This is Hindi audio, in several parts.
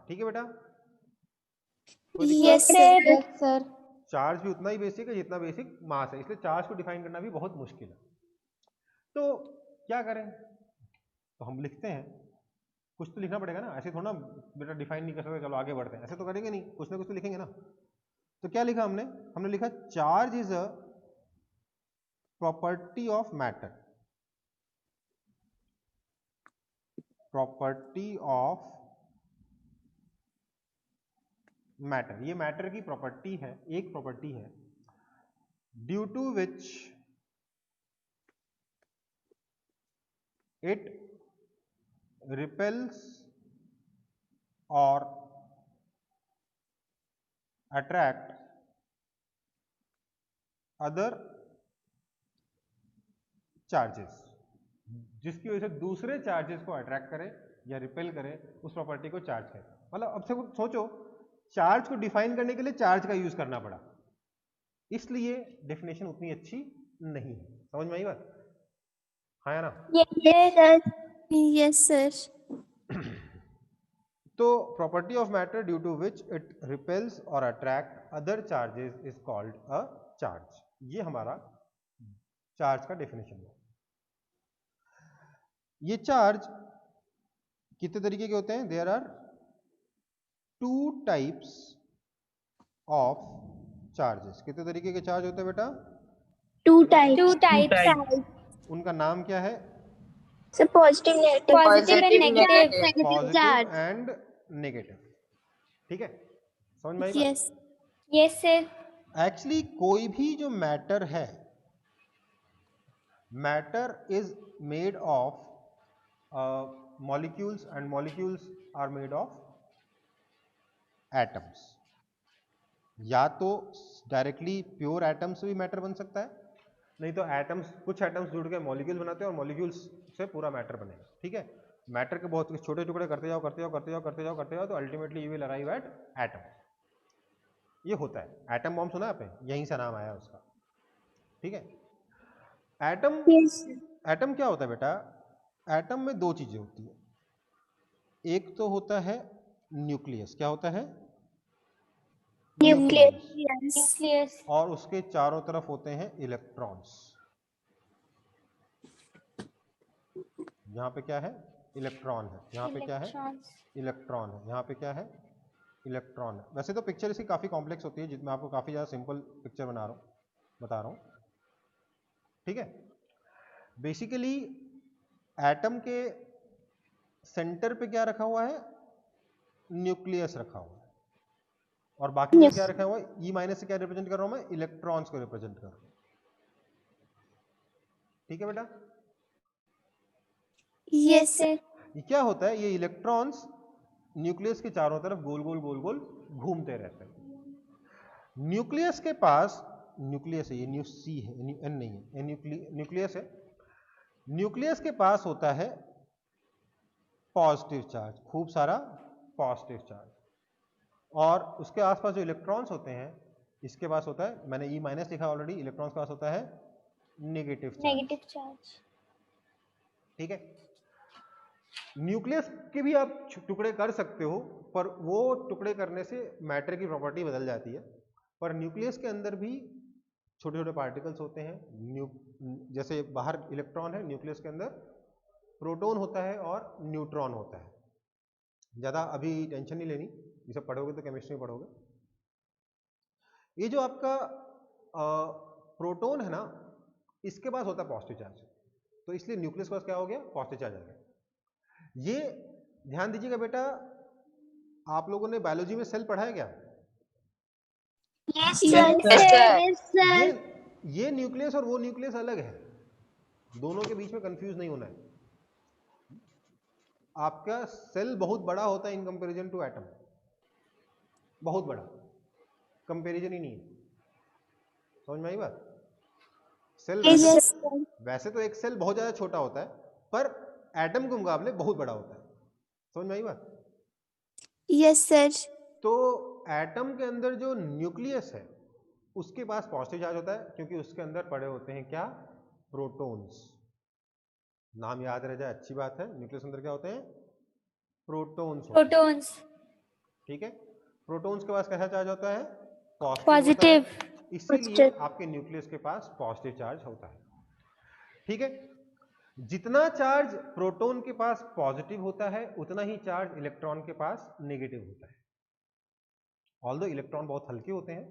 ठीक है बेटा? Yes sir. चार्ज भी उतना ही बेसिक है जितना बेसिक मास है, इसलिए चार्ज को डिफाइन करना भी बहुत मुश्किल है। तो क्या करें? तो हम लिखते हैं, कुछ तो लिखना पड़ेगा ना, ऐसे थोड़ा ना बेटा डिफाइन नहीं कर सकते चलो आगे बढ़ते हैं, ऐसे तो करेंगे नहीं, कुछ ना कुछ तो लिखेंगे ना। तो क्या लिखा हमने? हमने लिखा charge is a property of matter, property of matter, ये मैटर की प्रॉपर्टी है, एक प्रॉपर्टी है, due to which it repels और अट्रैक्ट अदर चार्जेस, जिसकी वजह से दूसरे चार्जेस को अट्रैक्ट करे या रिपेल करे, उस प्रॉपर्टी को चार्ज कहते हैं। मतलब अब से सोचो, चार्ज को डिफाइन करने के लिए चार्ज का यूज करना पड़ा, इसलिए डेफिनेशन उतनी अच्छी नहीं है। समझ में आई बात? हाँ या ना? Yes sir. तो property of matter due to which it repels और attract other charges is called a charge. ये हमारा चार्ज का डेफिनेशन है। ये चार्ज कितने तरीके के होते हैं? There are two types of charges. कितने तरीके के चार्ज होते हैं बेटा? Two types. उनका नाम क्या है? Sir positive negative. Positive negative. Positive and negative. ठीक है, समझ में आई बात? Yes yes sir. एक्चुअली कोई भी जो मैटर है, matter is made of molecules and molecules are made of atoms। या तो डायरेक्टली प्योर एटम से भी मैटर बन सकता है, नहीं तो एटम्स, कुछ एटम्स जुड़ के मॉलिक्यूल बनाते हैं और मॉलिक्यूल्स से पूरा मैटर बनेगा। ठीक है, मैटर के बहुत छोटे टुकड़े करते जाओ करते जाओ करते जाओ करते जाओ करते जाओ, तो ultimately you will arrive at atom. ये होता है, एटम बॉम्ब सुना आपने? यहीं से नाम आया उसका। ठीक है, एटम, एटम क्या होता है बेटा? एटम में दो चीजें होती है, एक तो होता है न्यूक्लियस। क्या होता है? न्यूक्लियस। और उसके चारों तरफ होते हैं इलेक्ट्रॉन्स। यहाँ पे क्या है? इलेक्ट्रॉन है। यहाँ पे क्या है? इलेक्ट्रॉन है। यहाँ पे क्या है? इलेक्ट्रॉन है। वैसे तो पिक्चर इसकी काफी कॉम्प्लेक्स होती है, जिसमें आपको काफी ज्यादा सिंपल पिक्चर बता रहा हूँ। ठीक है, बेसिकली एटम के सेंटर पे क्या रखा हुआ है? न्यूक्लियस रखा हुआ है, और बाकी में क्या रखा हुआ है? ई माइनस से क्या रिप्रेजेंट कर रहा हूं मैं? इलेक्ट्रॉन्स को रिप्रेजेंट कर रहा हूं। ठीक है बेटा? Yes sir. ये क्या होता है? ये इलेक्ट्रॉन्स न्यूक्लियस के चारों तरफ गोल गोल गोल गोल घूमते रहते हैं। न्यूक्लियस के पास, न्यूक्लियस है ये, न्यू सी है, एन नहीं है, न्यूक्लियस है। न्यूक्लियस के पास होता है पॉजिटिव चार्ज, खूब सारा पॉजिटिव चार्ज, और उसके आसपास जो इलेक्ट्रॉन्स होते हैं, इसके पास होता है, मैंने ई माइनस लिखा ऑलरेडी, इलेक्ट्रॉन्स के पास होता है नेगेटिव चार्ज। ठीक है, न्यूक्लियस के भी आप टुकड़े कर सकते हो, पर वो टुकड़े करने से मैटर की प्रॉपर्टी बदल जाती है। पर न्यूक्लियस के अंदर भी छोटे छोटे पार्टिकल्स होते हैं। जैसे बाहर इलेक्ट्रॉन है, न्यूक्लियस के अंदर प्रोटॉन होता है और न्यूट्रॉन होता है। ज़्यादा अभी टेंशन नहीं लेनी, ये सब पढ़ोगे तो केमिस्ट्री में पढ़ोगे। ये जो आपका प्रोटॉन है ना, इसके पास होता है पॉजिटिव चार्ज, तो इसलिए न्यूक्लियस के पास क्या हो गया? पॉजिटिव चार्ज आ गया। ये ध्यान दीजिएगा बेटा, आप लोगों ने बायोलॉजी में सेल पढ़ा है क्या? ये न्यूक्लियस और वो न्यूक्लियस अलग है, दोनों के बीच में कंफ्यूज नहीं होना है। आपका सेल बहुत बड़ा होता है इन कंपैरिजन टू एटम, बहुत बड़ा, कंपैरिजन ही नहीं है। समझ में आई बात? सेल वैसे तो एक सेल बहुत ज्यादा छोटा होता है, पर एटम के मुकाबले बहुत बड़ा होता है। समझ में आई बात? Yes sir. तो एटम के अंदर जो न्यूक्लियस है, उसके पास पॉजिटिव चार्ज होता है, क्योंकि उसके अंदर पड़े होते हैं क्या? प्रोटॉन्स। नाम याद रह जाए अच्छी बात है। न्यूक्लियस अंदर क्या होते हैं? प्रोटॉन्स। ठीक है, प्रोटॉन्स के पास कैसा चार्ज होता है? पॉजिटिव। इसीलिए आपके न्यूक्लियस के पास पॉजिटिव चार्ज होता है। ठीक है, जितना चार्ज प्रोटॉन के पास पॉजिटिव होता है उतना ही चार्ज इलेक्ट्रॉन के पास नेगेटिव होता है। ऑल्दो इलेक्ट्रॉन बहुत हल्के होते हैं,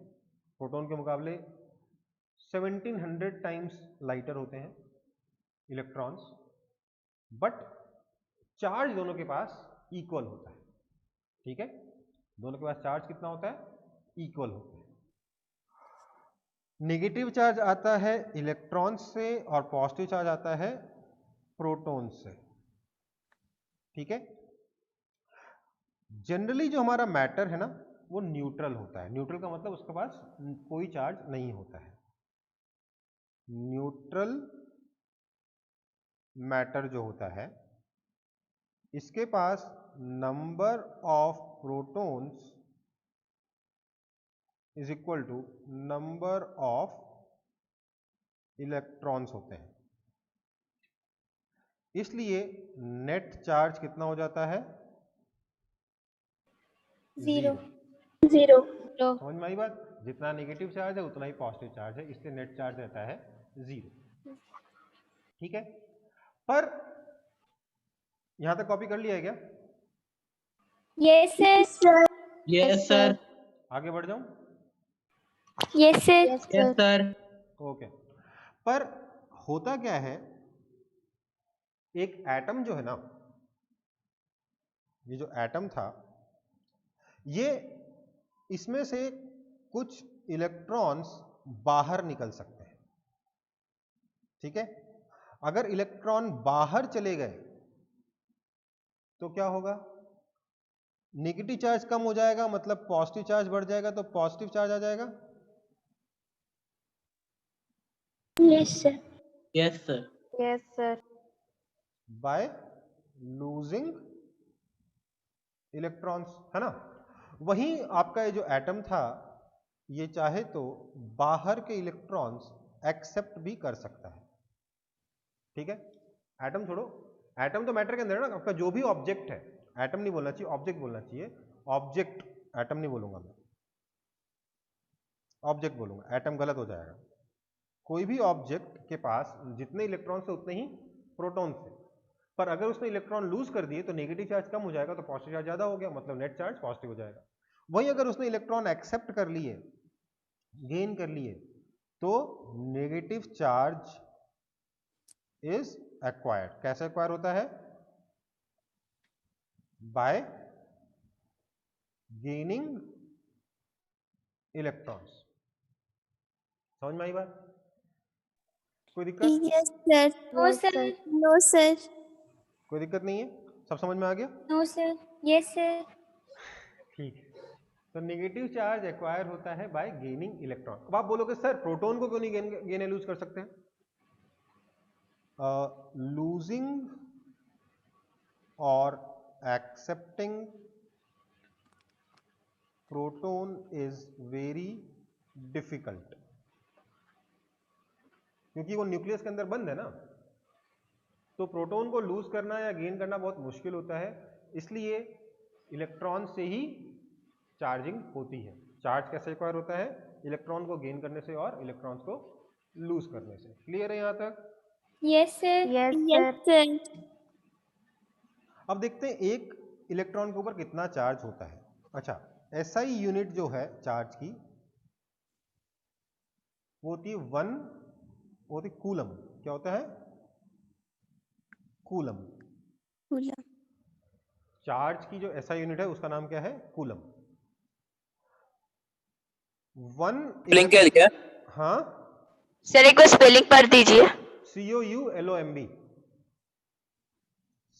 प्रोटॉन के मुकाबले 1700 टाइम्स लाइटर होते हैं इलेक्ट्रॉन्स, बट चार्ज दोनों के पास इक्वल होता है। ठीक है, दोनों के पास चार्ज कितना होता है? इक्वल होता है। नेगेटिव चार्ज आता है इलेक्ट्रॉन से और पॉजिटिव चार्ज आता है प्रोटॉन से। ठीक है, जनरली जो हमारा मैटर है ना वो न्यूट्रल होता है। न्यूट्रल का मतलब उसके पास कोई चार्ज नहीं होता है। न्यूट्रल मैटर जो होता है इसके पास number of protons is equal to number of electrons होते हैं। इसलिए नेट चार्ज कितना हो जाता है? 0। समझ में आई बात? जितना नेगेटिव चार्ज है उतना ही पॉजिटिव चार्ज है, इसलिए नेट चार्ज रहता है 0। ठीक है, पर यहां तक कॉपी कर लिया है क्या? Yes sir. Yes sir. आगे बढ़ जाऊं? Yes sir. Yes sir. Okay, पर होता क्या है, एक एटम जो है ना, ये जो एटम था ये इसमें से कुछ इलेक्ट्रॉन्स बाहर निकल सकते हैं। ठीक है, अगर इलेक्ट्रॉन बाहर चले गए तो क्या होगा? नेगेटिव चार्ज कम हो जाएगा, मतलब पॉजिटिव चार्ज बढ़ जाएगा, तो पॉजिटिव चार्ज आ जाएगा। Yes sir. Yes sir. Yes sir. By losing electrons, है ना। वहीं आपका ये जो एटम था ये चाहे तो बाहर के इलेक्ट्रॉन्स एक्सेप्ट भी कर सकता है। ठीक है, एटम छोड़ो, एटम तो मैटर के अंदर है ना, आपका जो भी ऑब्जेक्ट है, एटम नहीं बोलना चाहिए, ऑब्जेक्ट बोलना चाहिए। ऑब्जेक्ट, एटम नहीं बोलूंगा मैं, ऑब्जेक्ट बोलूंगा, एटम गलत हो जाएगा। कोई भी ऑब्जेक्ट के पास जितने इलेक्ट्रॉन्स है उतने ही प्रोटॉन्स है, पर अगर उसने इलेक्ट्रॉन लूज कर दिए तो नेगेटिव चार्ज कम हो जाएगा, तो पॉजिटिव चार्ज ज्यादा हो गया, मतलब नेट चार्ज पॉजिटिव हो जाएगा। वहीं अगर उसने इलेक्ट्रॉन एक्सेप्ट कर लिए, गेन कर लिए, तो नेगेटिव चार्ज इज एक्वायर्ड। कैसे एक्वायर होता है? By gaining electrons. समझ में आई बात? कोई दिक्कत? Yes sir. No sir. No sir. कोई दिक्कत नहीं है, सब समझ में आ गया? No sir. Yes sir. ठीक है, तो नेगेटिव चार्ज एक्वायर होता है बाय गेनिंग इलेक्ट्रॉन। अब आप बोलोगे सर प्रोटॉन को क्यों नहीं गेन लूज कर सकते हैं? लूजिंग और accepting proton is very difficult, क्योंकि वो न्यूक्लियस के अंदर बंद है ना, तो प्रोटॉन को लूज करना या गेन करना बहुत मुश्किल होता है। इसलिए इलेक्ट्रॉन से ही चार्जिंग होती है। चार्ज कैसे एक्वायर होता है? इलेक्ट्रॉन को गेन करने से और इलेक्ट्रॉन्स को लूज करने से। क्लियर है यहां तक? Yes sir. Yes sir. अब देखते हैं एक इलेक्ट्रॉन के ऊपर कितना चार्ज होता है। अच्छा, एसआई यूनिट जो है चार्ज की वो होती है वो होती कूलम। क्या होता है? कूलम। चार्ज की जो एसआई यूनिट है उसका नाम क्या है? कूलम। स्पेलिंग क्या लिखा है? हाँ, सर एक बार स्पेलिंग पढ़ दीजिए। COULOMB।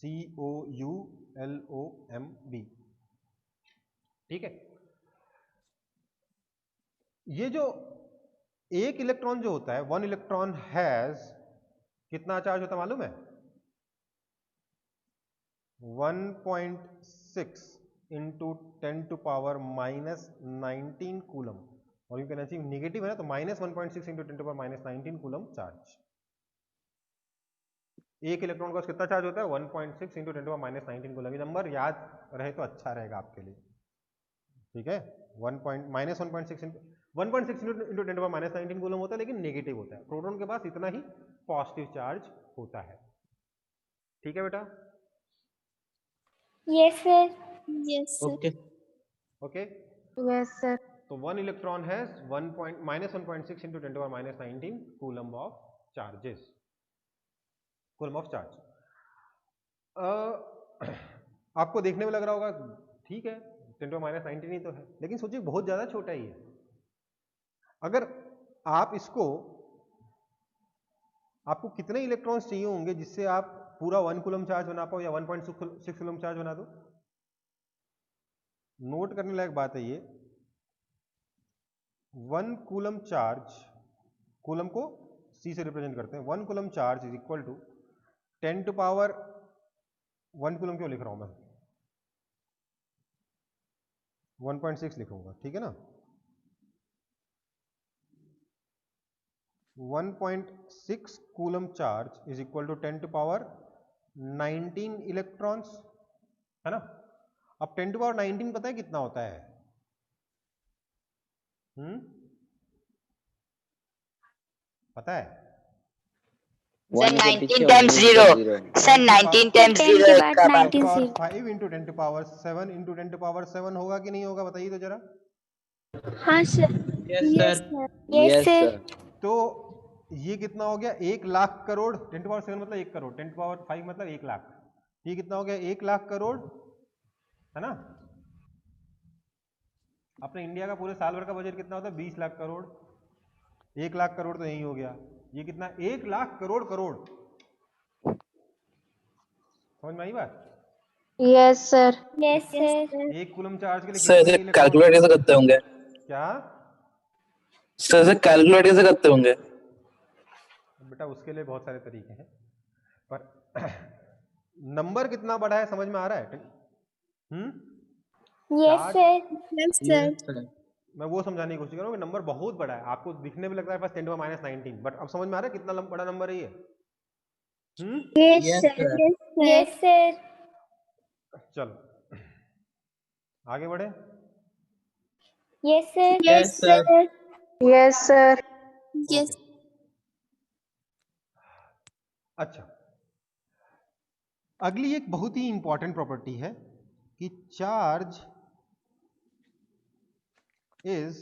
COULOMB। ठीक है, ये जो एक इलेक्ट्रॉन जो होता है, 1 इलेक्ट्रॉन हैज कितना चार्ज होता है मालूम है? 1.6 इंटू 10⁻⁻19 कूलम, और यू कैन अचीव नेगेटिव है ना, तो -1.6 इंटू 10⁻⁻19 कूलम चार्ज। एक इलेक्ट्रॉन का कितना चार्ज होता है? 1.6 इंटू 10⁻⁻19 कूलम। ये नंबर याद रहे तो अच्छा रहेगा आपके लिए। ठीक है, 1.6 इंटू 10 माइनस 19 कूलम होता है, लेकिन नेगेटिव होता है। प्रोटॉन के पास इतना ही पॉजिटिव चार्ज होता है। ठीक है बेटा? Yes, sir. Yes, sir. Okay okay, Yes, sir. तो 1 electron has minus 1.6 into 10 minus 19 coulomb of charges, coulomb of charge. आपको देखने में लग रहा होगा ठीक है 10 माइनस 19 ही तो है, लेकिन सोचिए बहुत ज्यादा छोटा ही है। अगर आप इसको, आपको कितने इलेक्ट्रॉन्स चाहिए होंगे जिससे आप पूरा 1 कूलम चार्ज बना पाओ या 1.6 कूलम चार्ज बना दो? नोट करने लायक बात है ये। 1 कूलम चार्ज, कूलम को C से रिप्रेजेंट करते हैं, 1 coulomb charge is equal to 10 to power 1 coulomb क्यों लिख रहा हूं मैं, 1.6 लिखूंगा, ठीक है ना। 1.6 coulomb charge is equal to 10 to power 19 electrons, है ना। अब 10 टू पावर 19 पता है कितना होता है? पता है? Sir, 19 times 0. Sir, 19 times 10 0 के एक का बाद बार. 19 5 into 10 to power 7 into 10 to power 7 होगा कि नहीं होगा, बताइए तो जरा। हाँ sir. Yes Yes, sir sir. Yes, sir. तो ये कितना हो गया, 1 लाख करोड़। 10 टू पावर 7 मतलब 1 करोड़, 10 टू पावर 5 मतलब 1 लाख। ये कितना हो गया, 1 लाख करोड़, है ना। अपने इंडिया का पूरे साल भर का बजट कितना होता है, 20 लाख करोड़। 1 लाख करोड़ तो यही हो गया। ये कितना, 1 लाख करोड़ करोड़। समझ में आई बात? Yes, sir. Yes, sir. 1 coulomb charge के लिए सर कितने इसे कैलकुलेट कैसे करते होंगे? क्या सर इसे कैलकुलेट कैसे करते होंगे? बेटा, उसके लिए बहुत सारे तरीके हैं, पर नंबर कितना बड़ा है समझ में आ रहा है? Yes, charge, sir. Yes, sir. Sir मैं वो समझाने की कोशिश कर रहा हूँ कि नंबर बहुत बड़ा है। आपको दिखने में लगता है बस 10 टू माइनस 19, बट अब समझ में आ रहा है कितना बड़ा नंबर है ये? Yes, Yes, sir. sir. Yes, sir. चलो आगे बढ़े। Yes, sir. Yes, sir. Yes, sir. Yes. Okay. अच्छा, अगली एक बहुत ही इंपॉर्टेंट प्रॉपर्टी है कि चार्ज इज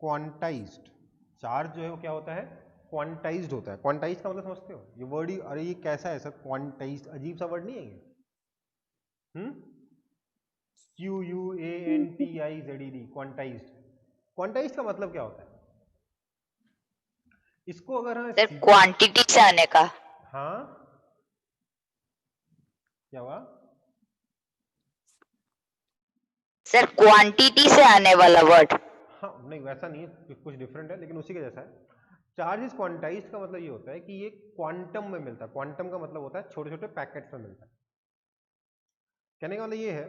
क्वांटाइज्ड। चार्ज जो है वो क्या होता है, क्वांटाइज्ड होता है। क्वांटाइज्ड का मतलब समझते हो? ये वर्ड ही, अरे ये कैसा है सर क्वांटाइज्ड, अजीब सा वर्ड नहीं है ये? QUANTIZED, quantized. क्वांटाइज्ड का मतलब क्या होता है? इसको अगर हम Sir, quantity से आने का. हाँ, क्या हुआ? Sir, quantity से आने वाला word. हाँ नहीं, वैसा नहीं है, कुछ डिफरेंट है लेकिन उसी के जैसा है। चार्ज इज क्वांटाइज्ड का मतलब ये होता है कि ये क्वांटम में मिलता है। क्वांटम का मतलब होता है छोटे छोटे पैकेट्स में मिलता है। कहने का मतलब ये है,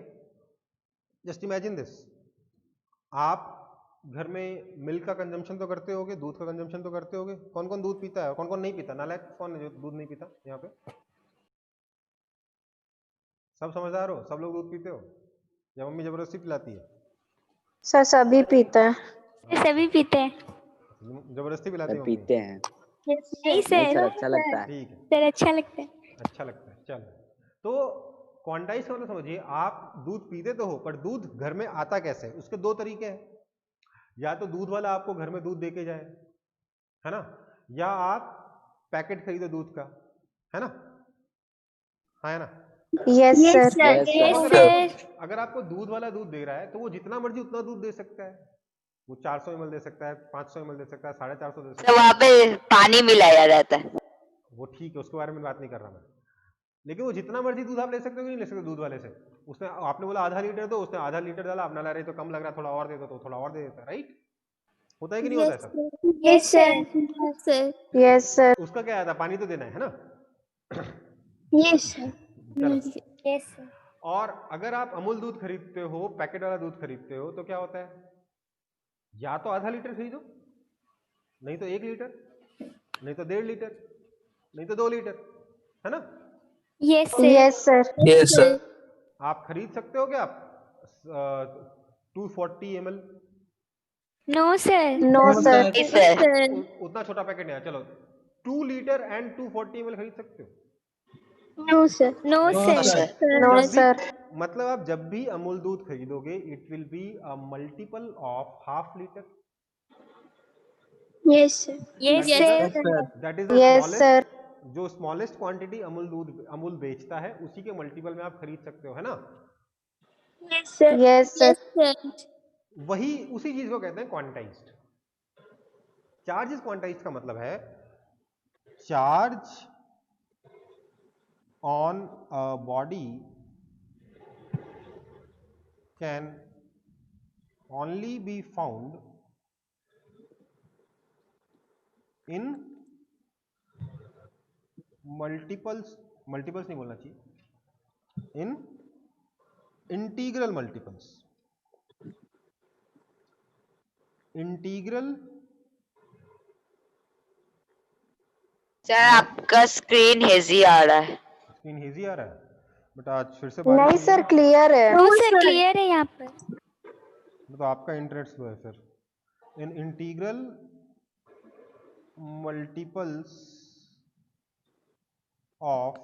जस्ट इमेजिन दिस, आप घर में मिल्क का कंजम्पशन तो करते होगे, दूध का कंजम्पशन तो करते होगे। कौन कौन दूध पीता है और कौन कौन नहीं पीता? नालायक कौन है जो दूध नहीं पीता यहाँ पे? सब समझदार हो, सब लोग दूध पीते हो या मम्मी जबरदस्ती पिलाती है? सर सभी पीते हैं। सभी पीते हैं। जबरदस्ती पिलाती है मम्मी? पीते हैं। नहीं सर सर। अच्छा लगता है। ठीक है, सर अच्छा लगता है। अच्छा लगता है। चलो, तो क्वांटाइज का मतलब समझिए, आप दूध पीते तो हो, पर दूध घर में आता कैसे? उसके दो तरीके हैं। या तो दूध वाला आपको घर में दूध देके जाए, है ना, या आप पैकेट खरीदो दूध का, है ना, हाँ है ना। Yes sir. Yes, sir. अगर आपको दूध वाला दूध दे रहा है तो वो जितना मर्जी उतना दूध दे सकता है। वो 400 ml दे सकता है, 500 ml दे सकता है, 450 दे सकता Sir, वहाँ पे पानी मिलाया जाता है. है। वो ठीक है, उसके बारे में बात नहीं कर रहा मैं। लेकिन वो जितना मर्जी दूध आप ले सकते हो कि नहीं ले सकते दूध वाले से? उसने, आपने बोला आधा लीटर दो, उसने आधा लीटर डाला, आप ना ला रहे तो कम लग रहा है, थोड़ा और दे दो तो थोड़ा और दे देता है, राइट? होता है कि नहीं होता है सब? Yes sir. Yes sir. उसका क्या आता है, पानी तो देना है ना। Yes sir. चलो, यस सर। और अगर आप अमूल दूध खरीदते हो, पैकेट वाला दूध खरीदते हो, तो क्या होता है? या तो आधा लीटर खरीदो, नहीं तो 1 लीटर, नहीं तो 1.5 लीटर, नहीं तो 2 लीटर, है ना। Yes sir. Yes sir. Yes, sir. आप खरीद सकते हो क्या 240 ml? No sir. No sir. Yes, sir. उतना छोटा पैकेट नहीं है, चलो 2 लीटर एंड 240 ml खरीद सकते हो? No sir. No no sir. Sir. No जब भी सर। मतलब आप जब भी अमूल दूध खरीदोगे it will be a multiple of half litre. Yes sir. Yes yes sir. Sir. That is the smallest, जो स्मॉलेस्ट क्वांटिटी अमूल बेचता है उसी के मल्टीपल में आप खरीद सकते हो, है ना? Yes sir. Yes sir. वही उसी चीज को कहते हैं क्वांटाइज्ड. चार्ज इज क्वांटाइज्ड का मतलब है charge on a body can only be found in multiples नहीं बोलना चाहिए, in integral multiples. Integral sir आपका स्क्रीन हेजी आ रहा है. स्क्रीन हेजी आ रहा है, बट आज फिर से बारिश नहीं हुई है सर ना? क्लियर है। नो सर क्लियर है यहाँ पर। तो आपका इंटरनेट स्लो है फिर. In integral multiples of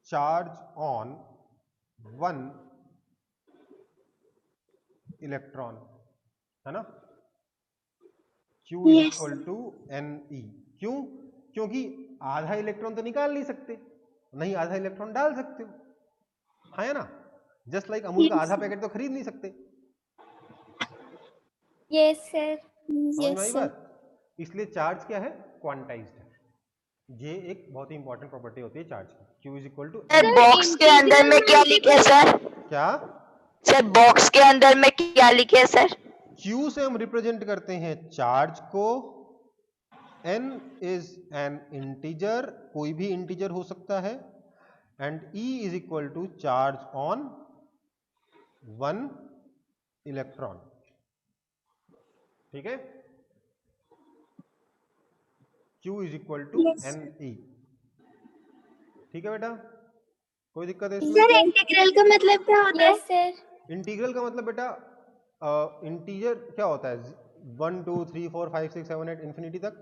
charge on one electron, है ना? Q is equal to NE. क्यों? क्योंकि आधा इलेक्ट्रॉन तो निकाल नहीं सकते, नहीं आधा इलेक्ट्रॉन डाल सकते हो, है ना? जस्ट लाइक अमूल का आधा पैकेट तो खरीद नहीं सकते. Yes sir. समझ में आई बात? इसलिए चार्ज क्या है? क्वांटाइज्ड है. ये एक बहुत ही इंपॉर्टेंट प्रॉपर्टी होती है चार्ज की. Q is equal to sir box के अंदर में क्या लिखे है सर? क्या? सर बॉक्स के अंदर में क्या लिखे है सर? Q से हम रिप्रेजेंट करते हैं चार्ज को. N इज एन इंटीजर, कोई भी इंटीजर हो सकता है, and E is equal to charge on one electron. ठीक है? Q is equal to NE. ठीक है बेटा, कोई दिक्कत है इसमें? सर इंटीग्रल का मतलब क्या होता है? Yes sir. इंटीग्रल का मतलब बेटा इंटीजर क्या होता है? 1 2 3 4 5 6 7 8 इंफिनिटी तक,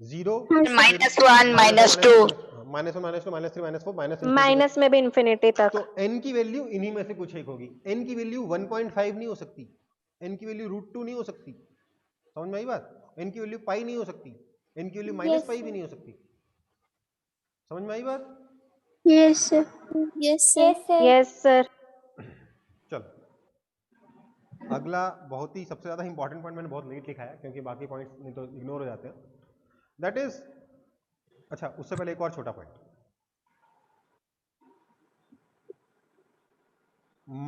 0 -1 -2 -1 -2 -3 -4 माइनस में भी इंफिनिटी तक। तो n की वैल्यू इन्हीं में से कुछ एक होगी. n की वैल्यू 1.5 नहीं हो सकती, n की वैल्यू √2 नहीं हो सकती. समझ में आई बात? n की वैल्यू पाई नहीं हो सकती, n की वैल्यू -पाई भी नहीं हो सकती. समझ में आई बात? Yes sir. Yes sir. Yes sir. चलो अगला बहुत ही सबसे ज्यादा इंपॉर्टेंट पॉइंट मैंने बहुत लेट लिखा है क्योंकि बाकी पॉइंट्स नहीं तो इग्नोर हो जाते हैं. दैट इज, अच्छा उससे पहले एक और छोटा पॉइंट.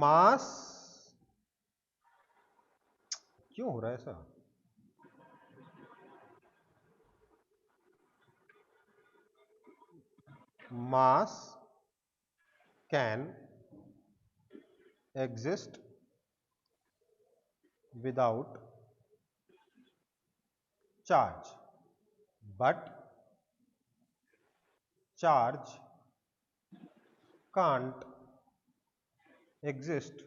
मास क्यों हो रहा है ऐसा? मास can exist without charge, but charge can't exist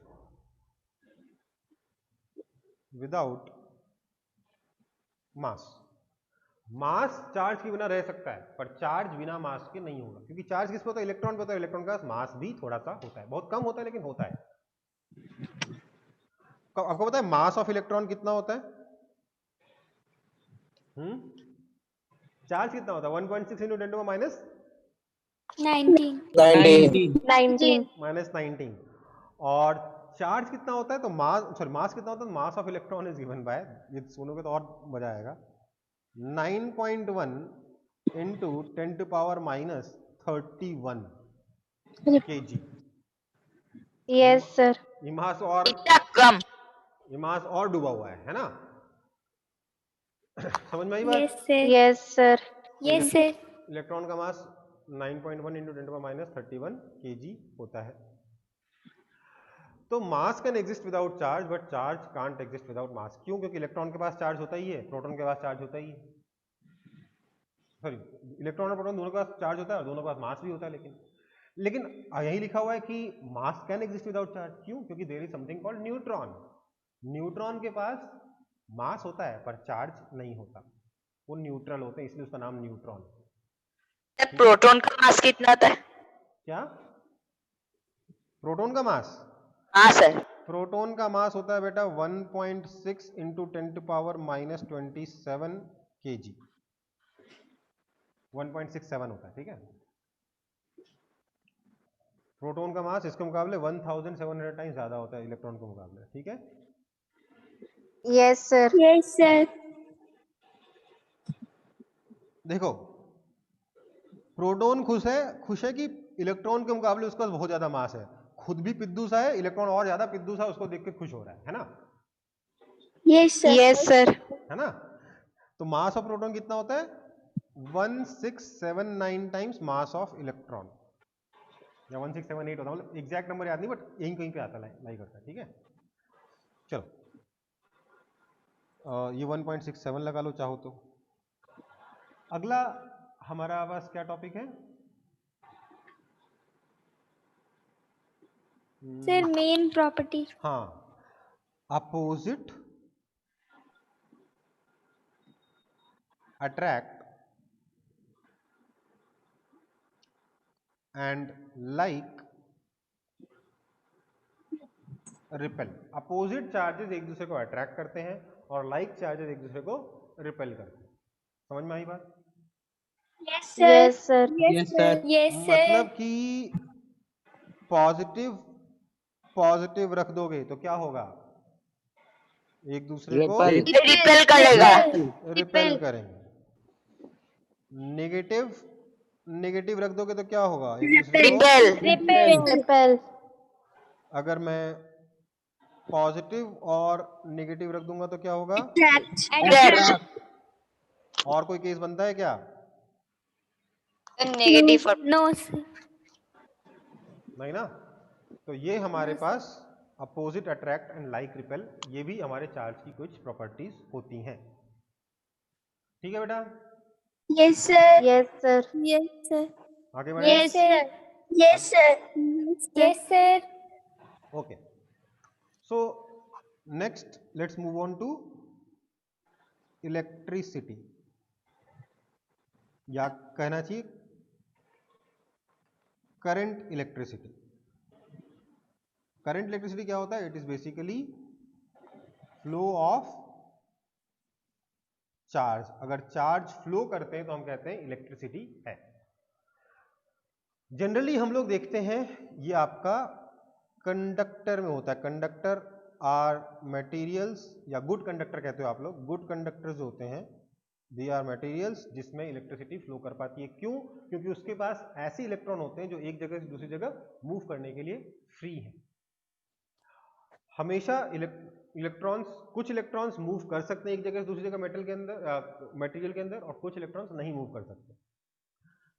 without mass. Mass charge के बिना रह सकता है पर चार्ज बिना मास के नहीं होगा, क्योंकि चार्ज किस पे होता है? इलेक्ट्रॉन पे होता है. इलेक्ट्रॉन का मास भी थोड़ा सा होता है, बहुत कम होता है लेकिन होता है. आपको पता है मास ऑफ इलेक्ट्रॉन कितना होता है? चार्ज कितना होता है? 1.6 इंटू 10 टू माइनस 19 माइनस 19. और चार्ज कितना होता है? तो मास कितना होता है? Mass of electron is given by, ये सुनोगे तो और मजा आएगा, 9.1 into 10 to power minus 31 kg. Yes sir. ये मास और इतना कम? ये मास और डूबा हुआ है ना? समझ में आई बात? Yes sir. Yes sir. Electron का mass 9.1 into 10 to power minus 31 kg होता है. तो mass can exist without charge but charge can't exist without mass. क्यों? क्योंकि इलेक्ट्रॉन के पास चार्ज होता ही है, प्रोटॉन के पास चार्ज होता ही है. सॉरी इलेक्ट्रॉन और प्रोटॉन दोनों के पास चार्ज होता है और दोनों के पास मास भी होता है, लेकिन यही लिखा हुआ है कि mass can exist without charge. क्यों? क्योंकि there is something called neutron. Neutron के पास मास होता है पर चार्ज नहीं होता, वो न्यूट्रल होते हैं, इसलिए उसका नाम न्यूट्रॉन। प्रोटॉन का मास कितना होता है? क्या? प्रोटॉन का मास? हाँ सर। प्रोटॉन का मास होता है बेटा 1.6 इंटू 10⁻⁻27 kg, 1.67 होता है, ठीक है। प्रोटॉन का मास इसके मुकाबले 1700 टाइम्स ज्यादा होता है इलेक्ट्रॉन के मुकाबले, ठीक है। Yes sir. Yes sir. देखो प्रोटॉन खुश है कि इलेक्ट्रॉन के मुकाबले उसका बहुत ज्यादा मास है, खुद भी पिद्दू सा है, इलेक्ट्रॉन और ज्यादा पिद्दू सा, उसको देख के खुश हो रहा है ना। Yes sir. Yes sir. है ना। तो मास ऑफ प्रोटॉन कितना होता है? 1679 टाइम्स मास ऑफ इलेक्ट्रॉन, या 1678 होता है, मतलब एग्जैक्ट नंबर याद नहीं, बट यहीं कहीं पे आता लाई करता है, ठीक है। चलो ये 1.67 लगा लो चाहो तो। अगला हमारा पास क्या टॉपिक है? Sir main property. हाँ, opposite attract and like repel. Opposite charges एक दूसरे को अट्रैक्ट करते हैं और लाइक चार्जेस एक दूसरे को रिपेल करते हैं। समझ में आई बात? Yes yes sir. Yes sir. Yes sir. मतलब कि पॉजिटिव रख दोगे तो क्या होगा? एक दूसरे को रिपेल करेगा। रिपेल करेंगे। नेगेटिव रख दोगे तो क्या होगा? एक दूसरे को रिपेल। रिपेल। अगर मैं पॉजिटिव और नेगेटिव रख दूंगा तो क्या होगा? अट्रैक्ट। और कोई केस बनता है क्या? नेगेटिव और नो सर। नहीं ना। तो ये हमारे पास opposite attract and like repel, ये भी हमारे चार्ज की कुछ प्रॉपर्टीज होती हैं, ठीक है बेटा। Yes sir. Yes sir. Yes sir. आगे बढ़े। Yes sir. Yes sir. Yes sir. Okay, so next let's move on to electricity, या कहना चाहिए करंट इलेक्ट्रिसिटी। करंट इलेक्ट्रिसिटी क्या होता है? It is basically flow of charge. अगर चार्ज फ्लो करते हैं तो हम कहते हैं इलेक्ट्रिसिटी है। जनरली हम लोग देखते हैं ये आपका कंडक्टर में होता है। कंडक्टर आर मटेरियल्स, या गुड कंडक्टर कहते हो आप लोग। गुड कंडक्टर्स होते हैं, दे आर मटेरियल्स जिसमें इलेक्ट्रिसिटी फ्लो कर पाती है। क्यों? क्योंकि उसके पास ऐसे इलेक्ट्रॉन होते हैं जो एक जगह से दूसरी जगह मूव करने के लिए फ्री है। हमेशा इलेक्ट्रॉन्स, कुछ इलेक्ट्रॉन्स मूव कर सकते हैं एक जगह से दूसरी जगह मटेरियल के अंदर, और कुछ इलेक्ट्रॉन्स नहीं मूव कर सकते।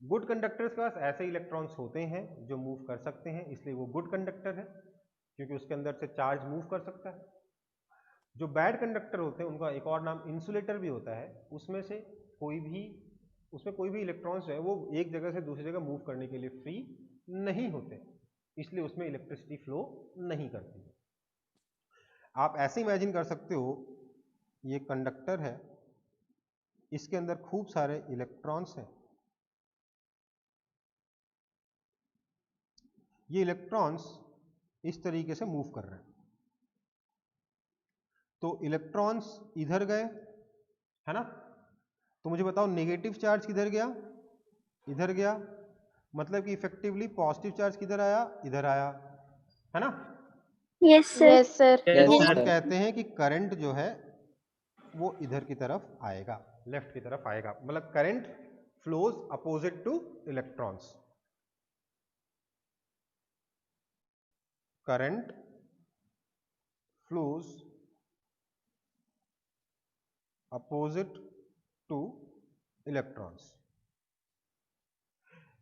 गुड कंडक्टर्स के पास ऐसे इलेक्ट्रॉन्स होते हैं जो मूव कर सकते हैं, इसलिए वो गुड कंडक्टर है, क्योंकि उसके अंदर से चार्ज मूव कर सकता है। जो बैड कंडक्टर होते हैं उनका एक और नाम इंसुलेटर भी होता है। उसमें कोई भी इलेक्ट्रॉन्स जो है वो एक जगह से दूसरी जगह मूव करने के लिए फ्री नहीं होते, इसलिए उसमें इलेक्ट्रिसिटी फ्लो नहीं करती। आप ऐसे इमेजिन कर सकते हो, ये कंडक्टर है, इसके अंदर खूब सारे इलेक्ट्रॉन्स हैं। ये इलेक्ट्रॉन्स इस तरीके से मूव कर रहे हैं। तो इलेक्ट्रॉन्स इधर गए, है ना। तो मुझे बताओ नेगेटिव चार्ज किधर गया? इधर गया। मतलब कि इफेक्टिवली पॉजिटिव चार्ज किधर आया? इधर आया, है ना। Yes sir. Yes sir. तो हम कहते हैं कि करंट जो है वो इधर की तरफ आएगा, लेफ्ट की तरफ आएगा। मतलब current flows opposite two electrons. Current flows opposite two electrons.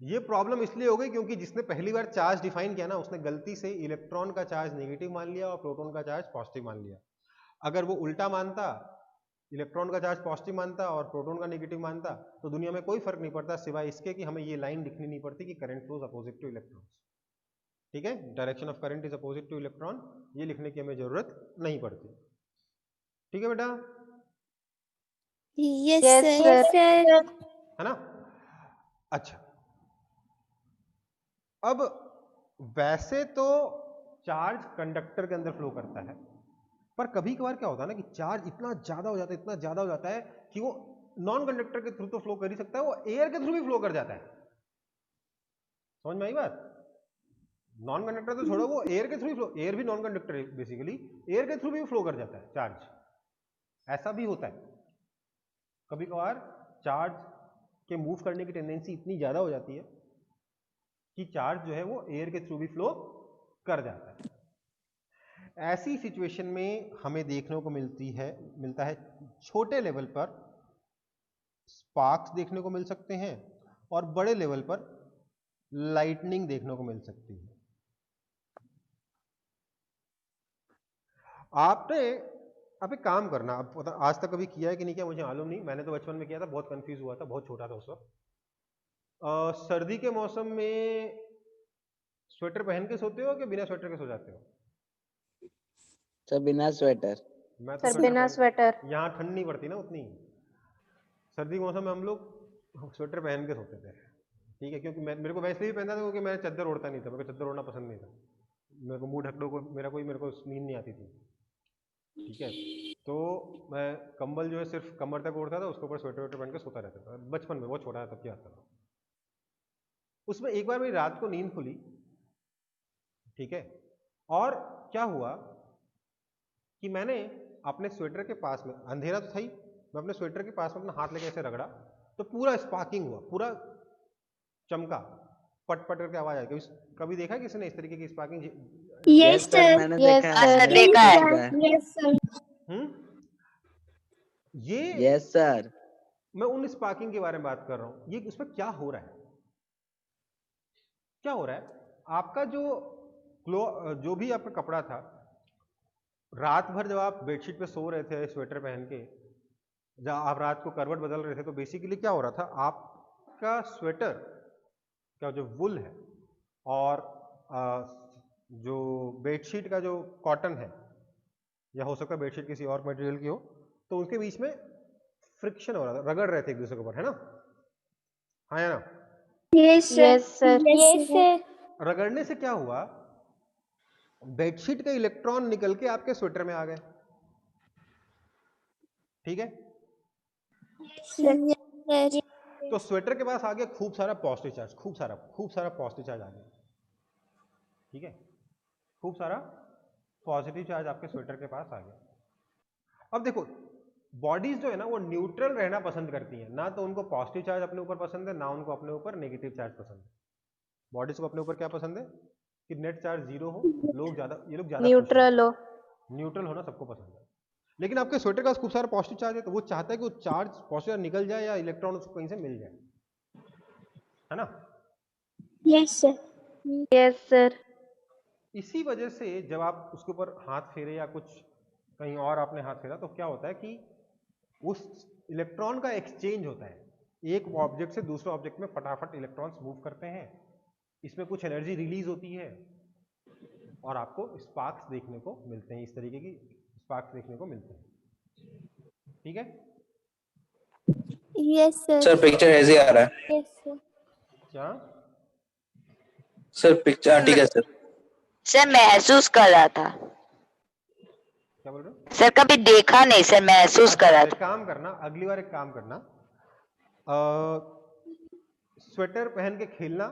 ये प्रॉब्लम इसलिए हो गई क्योंकि जिसने पहली बार चार्ज डिफाइन किया ना, उसने गलती से इलेक्ट्रॉन का चार्ज नेगेटिव मान लिया और प्रोटॉन का चार्ज पॉजिटिव मान लिया। अगर वो उल्टा मानता इलेक्ट्रॉन का चार्ज पॉजिटिव मानता और प्रोटॉन का नेगेटिव मानता तो दुनिया में कोई फर्क नहीं पड़ता सिवाय इसके कि हमें ये लाइन लिखनी नहीं पड़ती कि current flows opposite two electron. ठीक है, direction of current is opposite two electron, ये लिखने की हमें जरूरत नहीं पड़ती। ठीक है बेटा? Yes, Yes, sir. sir. Yes, sir. है ना? अच्छा, अब वैसे तो चार्ज कंडक्टर के अंदर फ्लो करता है, पर कभी कभार क्या होता है ना कि चार्ज इतना ज्यादा हो जाता है, इतना ज्यादा हो जाता है कि वो नॉन कंडक्टर के थ्रू तो फ्लो कर ही सकता है, वो एयर के थ्रू भी फ्लो कर जाता है। समझ में आई बात? नॉन कंडक्टर तो छोड़ो, वो एयर के थ्रू फ्लो, एयर भी नॉन कंडक्टर है बेसिकली, एयर के थ्रू भी फ्लो कर जाता है चार्ज। ऐसा भी होता है कभी कभार, चार्ज के मूव करने की टेंडेंसी इतनी ज्यादा हो जाती है कि चार्ज जो है वो एयर के थ्रू भी फ्लो कर जाता है। ऐसी सिचुएशन में हमें देखने को मिलता है छोटे लेवल पर स्पार्क्स देखने को मिल सकते हैं और बड़े लेवल पर लाइटनिंग देखने को मिल सकती है। आपने अब एक काम करना, अब आज तक कभी किया है कि नहीं किया मुझे मालूम नहीं, मैंने तो बचपन में किया था, बहुत कंफ्यूज हुआ था, बहुत छोटा था उस वक्त। सर्दी के मौसम में स्वेटर पहन के सोते हो कि बिना स्वेटर के सो जाते हो? सर बिना स्वेटर। मैं तो सर बिना स्वेटर। यहाँ ठंड नहीं पड़ती ना उतनी, सर्दी के मौसम में हम लोग स्वेटर पहन के सोते थे। ठीक है, क्योंकि मेरे को मैं इसलिए भी पहनता था क्योंकि मैं चादर ओढ़ता नहीं था, मेरे को चादर ओढ़ना पसंद नहीं था, मेरे को मुंह ढक दो, मेरे को नींद नहीं आती थी। ठीक है, तो मैं कंबल जो है सिर्फ कमर तक ओढ़ता था, उसके ऊपर स्वेटर वेटर पहन के सोता रहता था, बचपन में, बहुत छोटा था तब क्या था। उसमें एक बार मेरी रात को नींद खुली, ठीक है, और क्या हुआ कि मैंने अपने स्वेटर के पास में, अंधेरा तो था ही, मैं अपने स्वेटर के पास में अपना हाथ लेके ऐसे रगड़ा तो पूरा स्पार्किंग हुआ, पूरा चमका, पट पट करके आवाज आई। कभी देखा किसी ने इस तरीके की स्पार्किंग? Yes, sir. मैंने Yes, देखा है, sir. मैंने देखा है। देखा है। Yes, sir. ये यस सर। मैं उन स्पार्किंग के बारे में बात कर रहा हूं। ये उसमें क्या हो रहा है, क्या हो रहा है, आपका जो भी आपका कपड़ा था, रात भर जब आप बेडशीट पे सो रहे थे स्वेटर पहन के, जब आप रात को करवट बदल रहे थे, तो बेसिकली क्या हो रहा था, आपका स्वेटर का जो वुल है और जो बेडशीट का जो कॉटन है, या हो सकता है बेडशीट किसी और मटेरियल की हो, तो उनके बीच में फ्रिक्शन हो रहा था, रगड़ रहे थे एक दूसरे के ऊपर, है ना? हाँ या ना? Yes, sir. Yes, sir. Yes, sir. रगड़ने से क्या हुआ, बेडशीट के इलेक्ट्रॉन निकल के आपके स्वेटर में आ गए। ठीक है, Yes, sir. तो स्वेटर के पास आ गया खूब सारा पॉजिटिव चार्ज, खूब सारा पॉजिटिव चार्ज आ गया। ठीक है, खूब सारा पॉजिटिव चार्ज आपके स्वेटर के पास आ गया। अब देखो, बॉडीज जो है ना वो न्यूट्रल रहना पसंद करती हैं, ना तो उनको पॉजिटिव चार्ज अपने ऊपर पसंद है, ना उनको अपने ऊपर नेगेटिव चार्ज पसंद है। बॉडीज को अपने ऊपर क्या पसंद है कि नेट चार्ज जीरो हो, ये लोग ज्यादा न्यूट्रल हो। न्यूट्रल होना सबको पसंद है। लेकिन आपके स्वेटर का खूब सारा पॉजिटिव चार्ज है, तो वो चाहता है कि वो चार्ज पॉजिटिव निकल जाए या इलेक्ट्रॉन उसको कहीं से मिल जाए, है ना? Yes, sir. Yes, sir. इसी वजह से जब आप उसके ऊपर हाथ फेरे या कुछ कहीं और आपने हाथ फेरा, तो क्या होता है कि उस इलेक्ट्रॉन का एक्सचेंज होता है, एक ऑब्जेक्ट से दूसरे ऑब्जेक्ट में फटाफट इलेक्ट्रॉन्स मूव करते हैं, इसमें कुछ एनर्जी रिलीज होती है और आपको स्पार्क्स देखने को मिलते हैं, इस तरीके की स्पार्क्स देखने को मिलते हैं। ठीक है, Yes, sir. सर पिक्चर ऐसे आ रहा है। Yes, sir. क्या सर पिक्चर ठीक है सर। सर महसूस कर रहा था, क्या बोल रहे हो? सर कभी देखा नहीं सर, महसूस कर रहा एक था। काम करना, अगली बार एक काम करना, स्वेटर पहन के खेलना,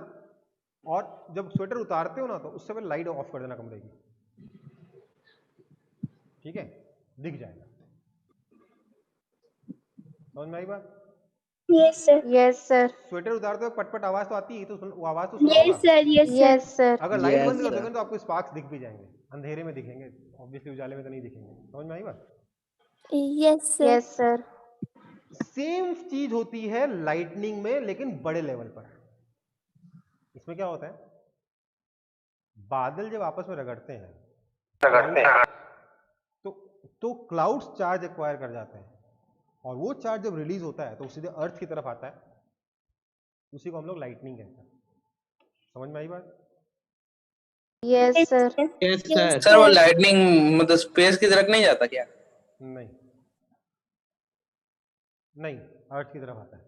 और जब स्वेटर उतारते हो ना तो उससे पहले लाइट ऑफ कर देना कमरे की। ठीक है, दिख जाएगा। समझ में आई बात? Yes, sir. Yes, sir. Sweater उतारते हो पटपट आवाज तो आती है, तो वो आवाज तो सुना Yes, होगा। sir. Yes, sir. Yes, sir. अगर लाइट Yes, बंद कर sir. दोगे तो आपको स्पार्क्स दिख भी जाएंगे, अंधेरे में दिखेंगे, ऑब्वियसली उजाले में तो नहीं दिखेंगे। समझ में आई बात? Yes, sir. Yes, sir. Same चीज होती है लाइटनिंग में, लेकिन बड़े लेवल पर। इसमें क्या होता है, बादल जब आपस में रगड़ते हैं तो क्लाउड्स चार्ज एक्वायर कर जाते हैं, और वो चार्ज जब रिलीज होता है तो वो सीधे अर्थ की तरफ आता है, उसी को हम लोग लाइटनिंग कहते हैं। समझ में आई बात? Yes sir. Yes sir. Sir वो लाइटनिंग मतलब स्पेस की तरफ नहीं जाता क्या? नहीं नहीं, अर्थ की तरफ आता है।